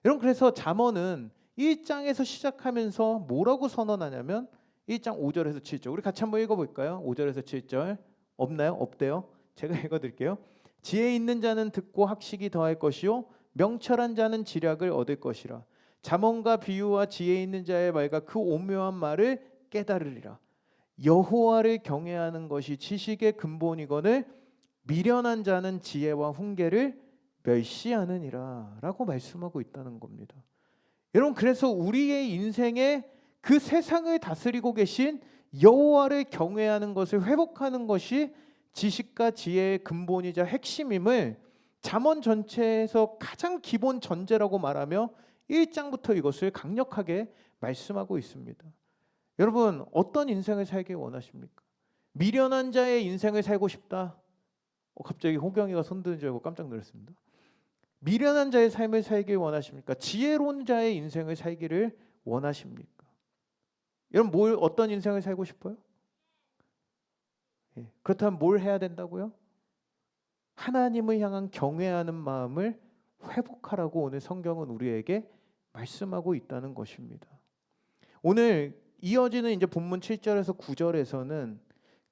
여러분, 그래서 잠언은 1장에서 시작하면서 뭐라고 선언하냐면 1장 5절에서 7절, 우리 같이 한번 읽어볼까요? 5절에서 7절 없나요? 없대요? 제가 읽어드릴게요. 지혜 있는 자는 듣고 학식이 더할 것이요 명철한 자는 지략을 얻을 것이라. 잠언과 비유와 지혜 있는 자의 말과 그 오묘한 말을 깨달으리라. 여호와를 경외하는 것이 지식의 근본이거늘 미련한 자는 지혜와 훈계를 멸시하느니라 라고 말씀하고 있다는 겁니다. 여러분, 그래서 우리의 인생에 그 세상을 다스리고 계신 여호와를 경외하는 것을 회복하는 것이 지식과 지혜의 근본이자 핵심임을 잠언 전체에서 가장 기본 전제라고 말하며 1장부터 이것을 강력하게 말씀하고 있습니다. 여러분, 어떤 인생을 살길 원하십니까? 미련한 자의 인생을 살고 싶다. 갑자기 호경이가 손드는 줄 알고 깜짝 놀랐습니다. 미련한 자의 삶을 살길 원하십니까? 지혜로운 자의 인생을 살기를 원하십니까? 여러분, 어떤 인생을 살고 싶어요? 그렇다면 뭘 해야 된다고요? 하나님을 향한 경외하는 마음을 회복하라고 오늘 성경은 우리에게 말씀하고 있다는 것입니다. 오늘 이어지는 이제 본문 7절에서 9절에서는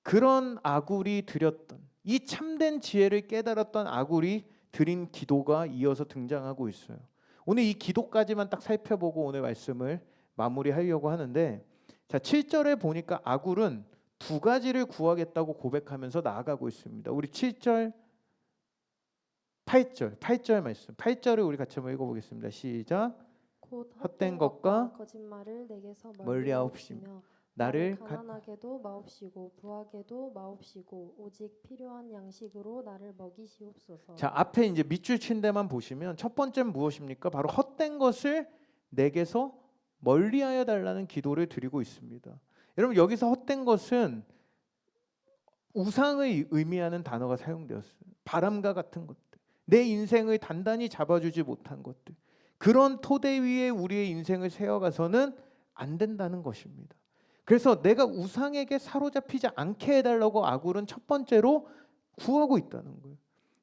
그런 아굴이 드렸던, 이 참된 지혜를 깨달았던 아굴이 드린 기도가 이어서 등장하고 있어요. 오늘 이 기도까지만 딱 살펴보고 오늘 말씀을 마무리하려고 하는데, 자, 7절에 보니까 아굴은 두 가지를 구하겠다고 고백하면서 나아가고 있습니다. 우리 7절 8절 말씀, 8절을 우리 같이 한번 읽어보겠습니다. 시작. 곧 헛된 것과 거짓말을 내게서 멀리하옵시며 나를 가난하게도 마옵시고 부하게도 마옵시고 오직 필요한 양식으로 나를 먹이시옵소서. 자, 앞에 이제 밑줄 친 데만 보시면 첫 번째는 무엇입니까? 바로 헛된 것을 내게서 멀리하여 달라는 기도를 드리고 있습니다. 여러분, 여기서 헛된 것은 우상을 의미하는 단어가 사용되었어요. 바람과 같은 것들, 내 인생을 단단히 잡아주지 못한 것들, 그런 토대 위에 우리의 인생을 세워가서는 안 된다는 것입니다. 그래서 내가 우상에게 사로잡히지 않게 해달라고 아굴은 첫 번째로 구하고 있다는 거예요.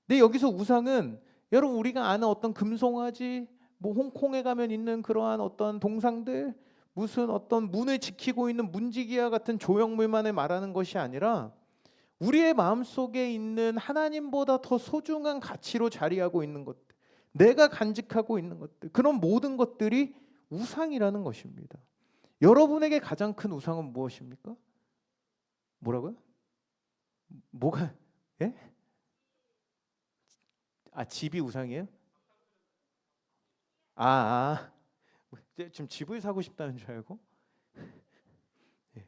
근데 여기서 우상은 여러분, 우리가 아는 어떤 금송아지, 뭐 홍콩에 가면 있는 그러한 어떤 동상들, 무슨 어떤 문을 지키고 있는 문지기와 같은 조형물만을 말하는 것이 아니라 우리의 마음속에 있는 하나님보다 더 소중한 가치로 자리하고 있는 것들, 내가 간직하고 있는 것들, 그런 모든 것들이 우상이라는 것입니다. 여러분에게 가장 큰 우상은 무엇입니까? 뭐라고요? 뭐가? 예? 집이 우상이에요? 지금 집을 사고 싶다는 줄 알고? 예.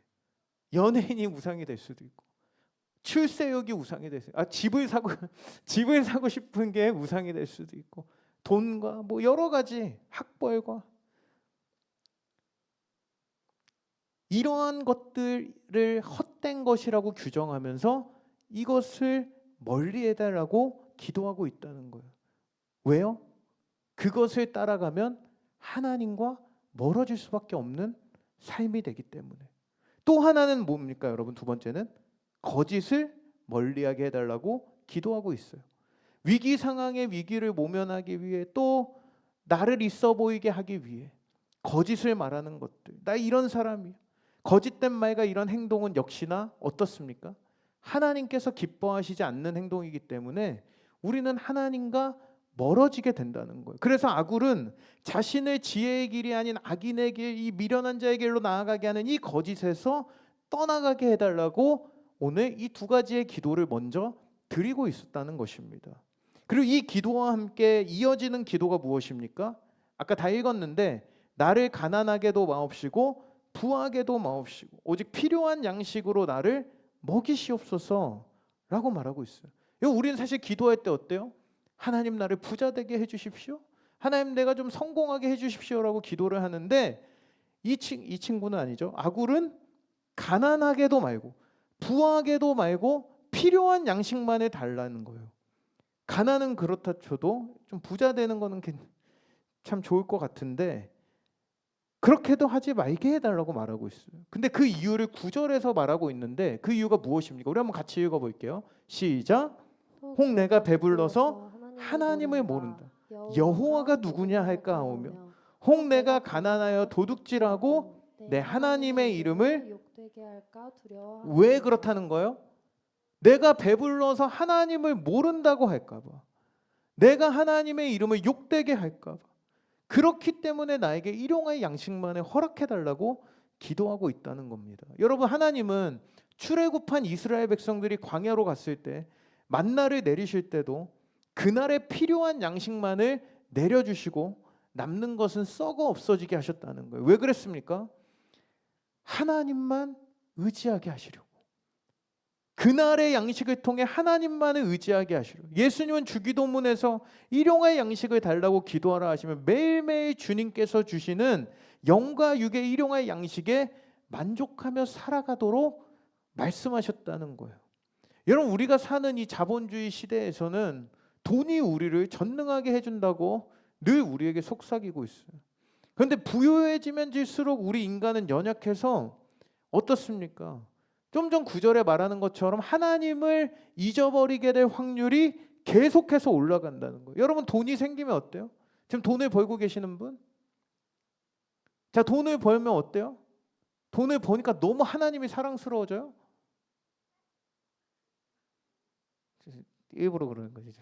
연예인이 우상이 될 수도 있고, 출세욕이 우상이 될 수도 있고, 집을 사고 싶은 게 우상이 될 수도 있고, 돈과 뭐 여러 가지 학벌과 이러한 것들을 헛된 것이라고 규정하면서 이것을 멀리해달라고 기도하고 있다는 거예요. 왜요? 그것을 따라가면 하나님과 멀어질 수밖에 없는 삶이 되기 때문에. 또 하나는 뭡니까, 여러분? 두 번째는 거짓을 멀리하게 해달라고 기도하고 있어요. 위기 상황의 위기를 모면하기 위해, 또 나를 있어 보이게 하기 위해 거짓을 말하는 것들, 나 이런 사람이야, 거짓된 말과 이런 행동은 역시나 어떻습니까? 하나님께서 기뻐하시지 않는 행동이기 때문에 우리는 하나님과 멀어지게 된다는 거예요. 그래서 아굴은 자신의 지혜의 길이 아닌 악인의 길, 이 미련한 자의 길로 나아가게 하는 이 거짓에서 떠나가게 해달라고 오늘 이 두 가지의 기도를 먼저 드리고 있었다는 것입니다. 그리고 이 기도와 함께 이어지는 기도가 무엇입니까? 아까 다 읽었는데, 나를 가난하게도 마옵시고 부하게도 마옵시고 오직 필요한 양식으로 나를 먹이시옵소서 라고 말하고 있어요. 우리는 사실 기도할 때 어때요? 하나님 나를 부자 되게 해주십시오. 하나님 내가 좀 성공하게 해주십시오라고 기도를 하는데 이 친구는 아니죠. 아굴은 가난하게도 말고 부하게도 말고 필요한 양식만을 달라는 거예요. 가난은 그렇다 쳐도 좀 부자 되는 거는 참 좋을 것 같은데 그렇게도 하지 말게 해달라고 말하고 있어요. 근데 그 이유를 9절에서 말하고 있는데 그 이유가 무엇입니까? 우리 한번 같이 읽어볼게요. 시작. 혹 내가 배불러서 하나님을 모른다. 여호와가 누구냐 할까 하오며 혹 내가 가난하여 도둑질하고 내 하나님의 이름을 왜 그렇다는 거예요? 내가 배불러서 하나님을 모른다고 할까 봐. 내가 하나님의 이름을 욕되게 할까 봐. 그렇기 때문에 나에게 일용할 양식만을 허락해 달라고 기도하고 있다는 겁니다. 여러분, 하나님은 출애굽한 이스라엘 백성들이 광야로 갔을 때 만나를 내리실 때도 그날에 필요한 양식만을 내려주시고 남는 것은 썩어 없어지게 하셨다는 거예요. 왜 그랬습니까? 하나님만 의지하게 하시려고. 그날의 양식을 통해 하나님만을 의지하게 하시려고. 예수님은 주기도문에서 일용할 양식을 달라고 기도하라 하시면 매일매일 주님께서 주시는 영과 육의 일용할 양식에 만족하며 살아가도록 말씀하셨다는 거예요. 여러분, 우리가 사는 이 자본주의 시대에서는 돈이 우리를 전능하게 해준다고 늘 우리에게 속삭이고 있어요. 그런데 부유해지면 질수록 우리 인간은 연약해서 어떻습니까? 좀 전 9절에 말하는 것처럼 하나님을 잊어버리게 될 확률이 계속해서 올라간다는 거예요. 여러분, 돈이 생기면 어때요? 지금 돈을 벌고 계시는 분? 자, 돈을 벌면 어때요? 돈을 버니까 너무 하나님이 사랑스러워져요? 일부러 그러는 거지.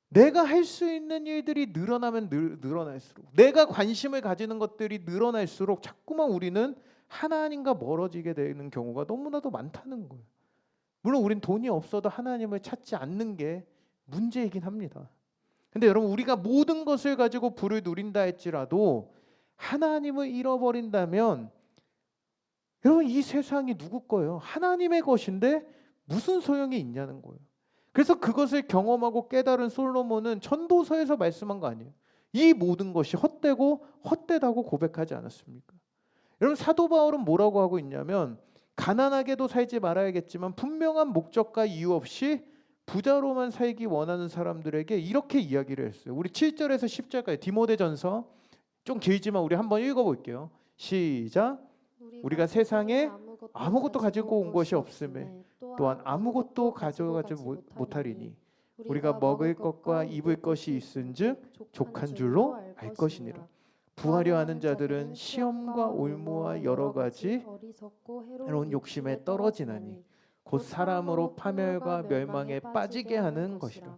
내가 할 수 있는 일들이 늘어나면 늘어날수록, 내가 관심을 가지는 것들이 늘어날수록 자꾸만 우리는 하나님과 멀어지게 되는 경우가 너무나도 많다는 거예요. 물론 우린 돈이 없어도 하나님을 찾지 않는 게 문제이긴 합니다. 근데 여러분, 우리가 모든 것을 가지고 부를 누린다 할지라도 하나님을 잃어버린다면 여러분, 이 세상이 누구 거예요? 하나님의 것인데 무슨 소용이 있냐는 거예요. 그래서 그것을 경험하고 깨달은 솔로몬은 천도서에서 말씀한 거 아니에요. 이 모든 것이 헛되고 헛되다고 고백하지 않았습니까? 여러분, 사도 바울은 뭐라고 하고 있냐면 가난하게도 살지 말아야겠지만 분명한 목적과 이유 없이 부자로만 살기 원하는 사람들에게 이렇게 이야기를 했어요. 우리 7절에서 10절까지 디모데전서 좀 길지만 우리 한번 읽어볼게요. 시작. 우리가 세상에 아무것도 가지고 온 것이 없음에 또한 아무것도 가져가지 못하리니 우리가 먹을 것과 입을 것이 있은즉 족한 줄로 알 것이니라. 부하려 하는 자들은 시험과 올무와 여러 가지 해로운 욕심에 떨어지나니 곧 사람으로 파멸과 멸망에 빠지게 하는 것이라.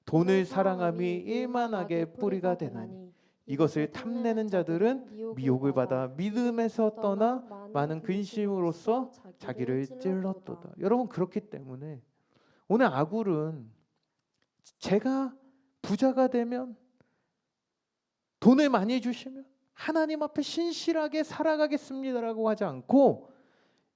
돈을 사랑함이 일만하게 뿌리가 되나니 이것을 탐내는 자들은 미혹을 받아 믿음에서 떠나 많은 근심으로써 자기를 찔렀도다. 여러분, 그렇기 때문에 오늘 아굴은 제가 부자가 되면 돈을 많이 주시면 하나님 앞에 신실하게 살아가겠습니다라고 하지 않고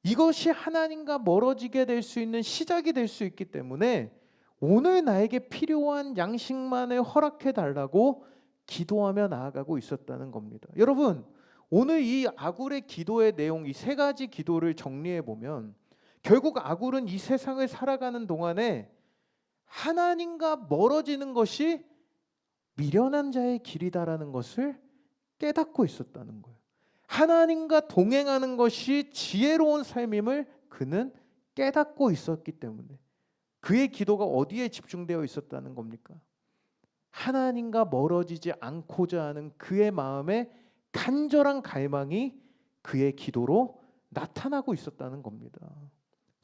이것이 하나님과 멀어지게 될 수 있는 시작이 될 수 있기 때문에 오늘 나에게 필요한 양식만을 허락해 달라고 기도하며 나아가고 있었다는 겁니다. 여러분, 오늘 이 아굴의 기도의 내용, 이 세 가지 기도를 정리해 보면 결국 아굴은 이 세상을 살아가는 동안에 하나님과 멀어지는 것이 미련한 자의 길이다라는 것을 깨닫고 있었다는 거예요. 하나님과 동행하는 것이 지혜로운 삶임을 그는 깨닫고 있었기 때문에 그의 기도가 어디에 집중되어 있었다는 겁니까? 하나님과 멀어지지 않고자 하는 그의 마음의 간절한 갈망이 그의 기도로 나타나고 있었다는 겁니다.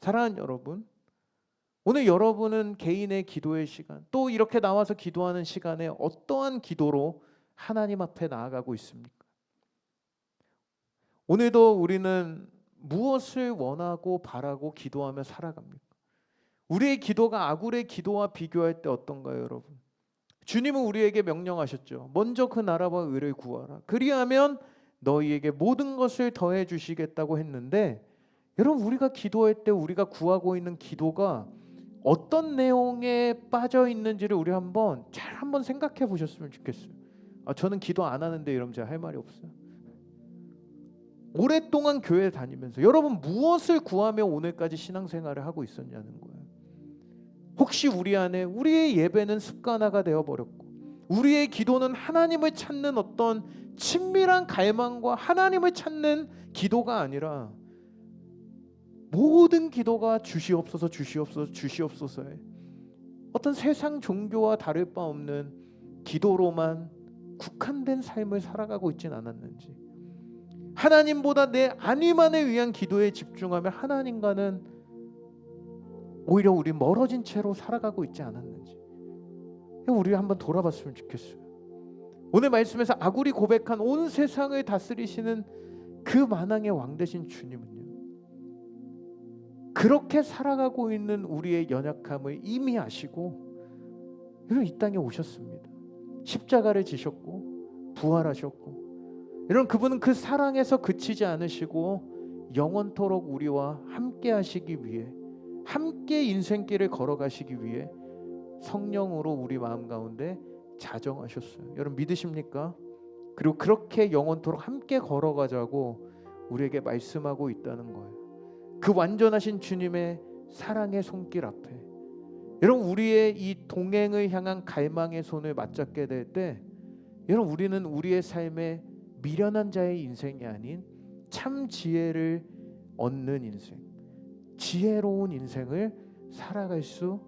사랑하는 여러분, 오늘 여러분은 개인의 기도의 시간, 또 이렇게 나와서 기도하는 시간에 어떠한 기도로 하나님 앞에 나아가고 있습니까? 오늘도 우리는 무엇을 원하고 바라고 기도하며 살아갑니까? 우리의 기도가 아굴의 기도와 비교할 때 어떤가요, 여러분? 주님은 우리에게 명령하셨죠. 먼저 그 나라와 의를 구하라. 그리하면 너희에게 모든 것을 더해 주시겠다고 했는데, 여러분, 우리가 기도할 때 우리가 구하고 있는 기도가 어떤 내용에 빠져 있는지를 우리 한번 생각해 보셨으면 좋겠어요. 저는 기도 안 하는데 이러면 제가 할 말이 없어요. 오랫동안 교회 다니면서 여러분 무엇을 구하며 오늘까지 신앙생활을 하고 있었냐는 거예요. 혹시 우리 안에 우리의 예배는 습관화가 되어버렸고 우리의 기도는 하나님을 찾는 어떤 친밀한 갈망과 하나님을 찾는 기도가 아니라 모든 기도가 주시옵소서 주시옵소서 주시옵소서의 어떤 세상 종교와 다를 바 없는 기도로만 국한된 삶을 살아가고 있진 않았는지, 하나님보다 내 안위만을 위한 기도에 집중하며 하나님과는 오히려 우리 멀어진 채로 살아가고 있지 않았는지 우리 한번 돌아봤으면 좋겠어요. 오늘 말씀에서 아굴이 고백한 온 세상을 다스리시는 그 만왕의 왕 되신 주님은요, 그렇게 살아가고 있는 우리의 연약함을 이미 아시고 이 땅에 오셨습니다. 십자가를 지셨고 부활하셨고, 여러분 그분은 그 사랑에서 그치지 않으시고 영원토록 우리와 함께 하시기 위해, 함께 인생길을 걸어가시기 위해 성령으로 우리 마음 가운데 자정하셨어요. 여러분 믿으십니까? 그리고 그렇게 영원토록 함께 걸어가자고 우리에게 말씀하고 있다는 거예요. 그 완전하신 주님의 사랑의 손길 앞에 여러분 우리의 이 동행을 향한 갈망의 손을 맞잡게 될 때, 여러분 우리는 우리의 삶에 미련한 자의 인생이 아닌 참 지혜를 얻는 인생, 지혜로운 인생을 살아갈 수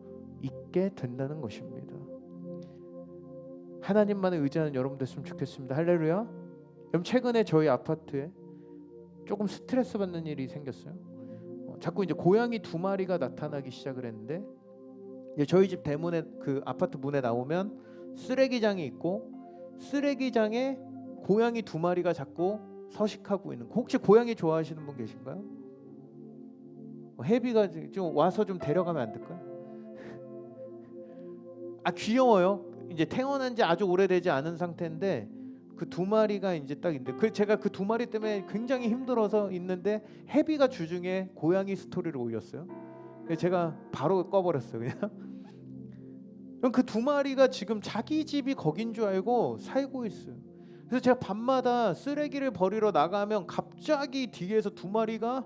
있게 된다는 것입니다. 하나님만을 의지하는 여러분 됐으면 좋겠습니다. 할렐루야. 여러분 최근에 저희 아파트에 조금 스트레스 받는 일이 생겼어요. 자꾸 이제 고양이 2마리가 나타나기 시작을 했는데, 이제 저희 집 대문에 그 아파트 문에 나오면 쓰레기장이 있고 쓰레기장에 고양이 2마리가 자꾸 서식하고 있는. 혹시 고양이 좋아하시는 분 계신가요? 해비가 좀 와서 좀 데려가면 안 될까요? 귀여워요. 이제 태어난 지 아주 오래되지 않은 상태인데 그 2마리가 이제 딱 있는데, 제가 그 2마리 때문에 굉장히 힘들어서 있는데 해비가 주중에 고양이 스토리를 올렸어요. 그래서 제가 바로 꺼버렸어요 그냥. 그럼 그 2마리가 지금 자기 집이 거긴 줄 알고 살고 있어요. 그래서 제가 밤마다 쓰레기를 버리러 나가면 갑자기 뒤에서 2마리가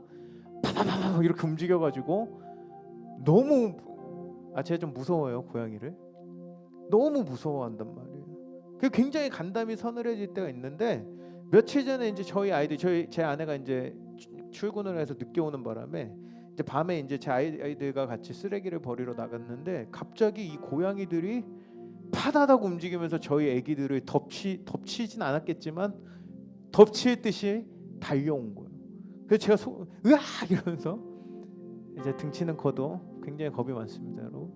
파파파파 이렇게 움직여가지고 너무 제가 좀 무서워요. 고양이를 너무 무서워한단 말이에요. 그 굉장히 간담이 서늘해질 때가 있는데, 며칠 전에 이제 저희 아이들, 제 아내가 이제 출근을 해서 늦게 오는 바람에 이제 밤에 이제 제 아이들과 같이 쓰레기를 버리러 나갔는데, 갑자기 이 고양이들이 파다닥 움직이면서 저희 아기들을 덮치진 않았겠지만 덮칠 듯이 달려온 거예요. 그래서 제가 으악 이러면서, 이제 등치는 커도 굉장히 겁이 많습니다. 여러분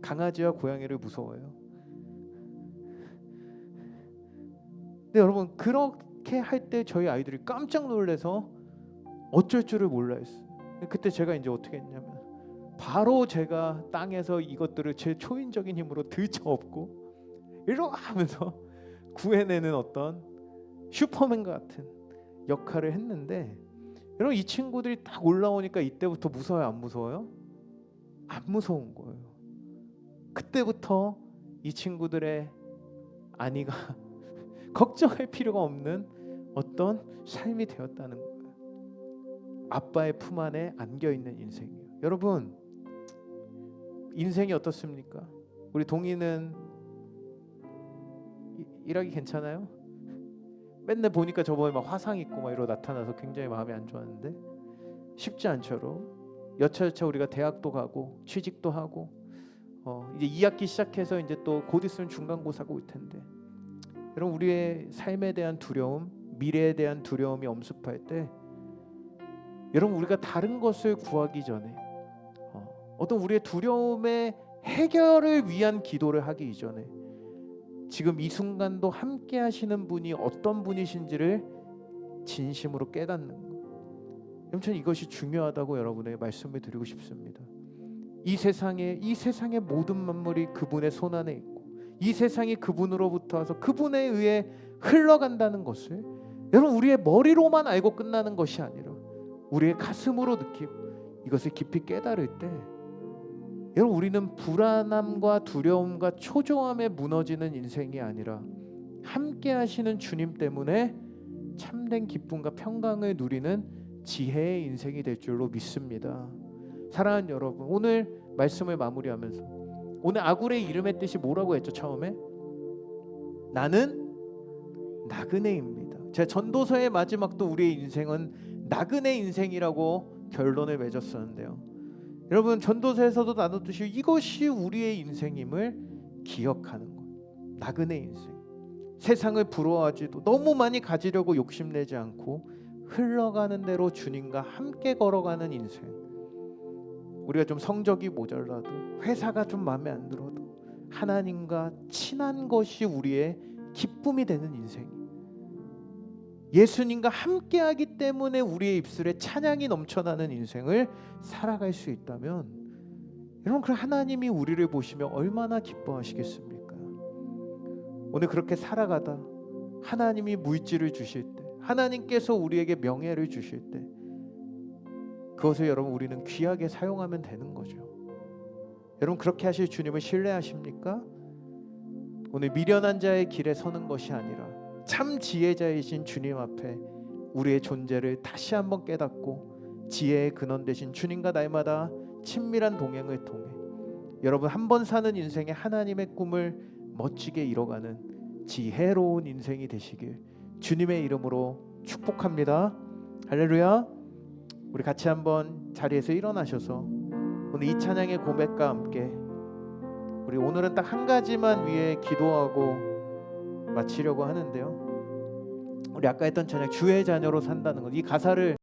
강아지와 고양이를 무서워해요. 근데 여러분 그렇게 할 때 저희 아이들이 깜짝 놀라서 어쩔 줄을 몰라 했어요. 그때 제가 이제 어떻게 했냐면 바로 제가 땅에서 이것들을 제 초인적인 힘으로 들쳐업고 이러 하면서 구해내는 어떤 슈퍼맨 같은 역할을 했는데, 여러분 이 친구들이 딱 올라오니까 이때부터 무서워요 안 무서워요? 안 무서운 거예요. 그때부터 이 친구들의 안위가 걱정할 필요가 없는 어떤 삶이 되었다는 거예요. 아빠의 품 안에 안겨있는 인생이에요. 여러분 인생이 어떻습니까? 우리 동희는 일하기 괜찮아요? 맨날 보니까 저번에 막 화상 있고 막 이러고 나타나서 굉장히 마음이 안 좋았는데, 쉽지 않죠. 여러분 여차여차 우리가 대학도 가고 취직도 하고 이제 2학기 시작해서 이제 또 곧 있으면 중간고사가 올 텐데, 여러분 우리의 삶에 대한 두려움, 미래에 대한 두려움이 엄습할 때, 여러분 우리가 다른 것을 구하기 전에 어떤 우리의 두려움의 해결을 위한 기도를 하기 이전에 지금 이 순간도 함께 하시는 분이 어떤 분이신지를 진심으로 깨닫는 것, 여러분 저는 이것이 중요하다고 여러분에게 말씀을 드리고 싶습니다. 이 세상의 모든 만물이 그분의 손 안에 있고 이 세상이 그분으로부터 와서 그분에 의해 흘러간다는 것을 여러분 우리의 머리로만 알고 끝나는 것이 아니라 우리의 가슴으로 느끼고 이것을 깊이 깨달을 때, 여러분, 우리는 불안함과 두려움과 초조함에 무너지는 인생이 아니라 함께 하시는 주님 때문에 참된 기쁨과 평강을 누리는 지혜의 인생이 될 줄로 믿습니다. 사랑하는 여러분, 오늘 말씀을 마무리하면서 오늘 아굴의 이름의 뜻이 뭐라고 했죠? 처음에 나는 나그네입니다. 제 전도서의 마지막도 우리의 인생은 나그네 인생이라고 결론을 맺었었는데요. 여러분, 전도서에서도 나눴듯이 이것이 우리의 인생임을 기억하는 것. 나그네 인생. 세상을 부러워하지도 너무 많이 가지려고 욕심내지 않고 흘러가는 대로 주님과 함께 걸어가는 인생. 우리가 좀 성적이 모자라도 회사가 좀 마음에 안 들어도 하나님과 친한 것이 우리의 기쁨이 되는 인생. 예수님과 함께하기 때문에 우리의 입술에 찬양이 넘쳐나는 인생을 살아갈 수 있다면 여러분, 그 하나님이 우리를 보시며 얼마나 기뻐하시겠습니까? 오늘 그렇게 살아가다 하나님이 물질을 주실 때, 하나님께서 우리에게 명예를 주실 때 그것을 여러분 우리는 귀하게 사용하면 되는 거죠. 여러분, 그렇게 하실 주님을 신뢰하십니까? 오늘 미련한 자의 길에 서는 것이 아니라 참 지혜자이신 주님 앞에 우리의 존재를 다시 한번 깨닫고 지혜의 근원 되신 주님과 날마다 친밀한 동행을 통해 여러분 한 번 사는 인생에 하나님의 꿈을 멋지게 이뤄가는 지혜로운 인생이 되시길 주님의 이름으로 축복합니다. 할렐루야. 우리 같이 한번 자리에서 일어나셔서 오늘 이 찬양의 고백과 함께 우리 오늘은 딱 한 가지만 위해 기도하고 마치려고 하는데요. 우리 아까 했던 찬양 주의 자녀로 산다는 것, 이 가사를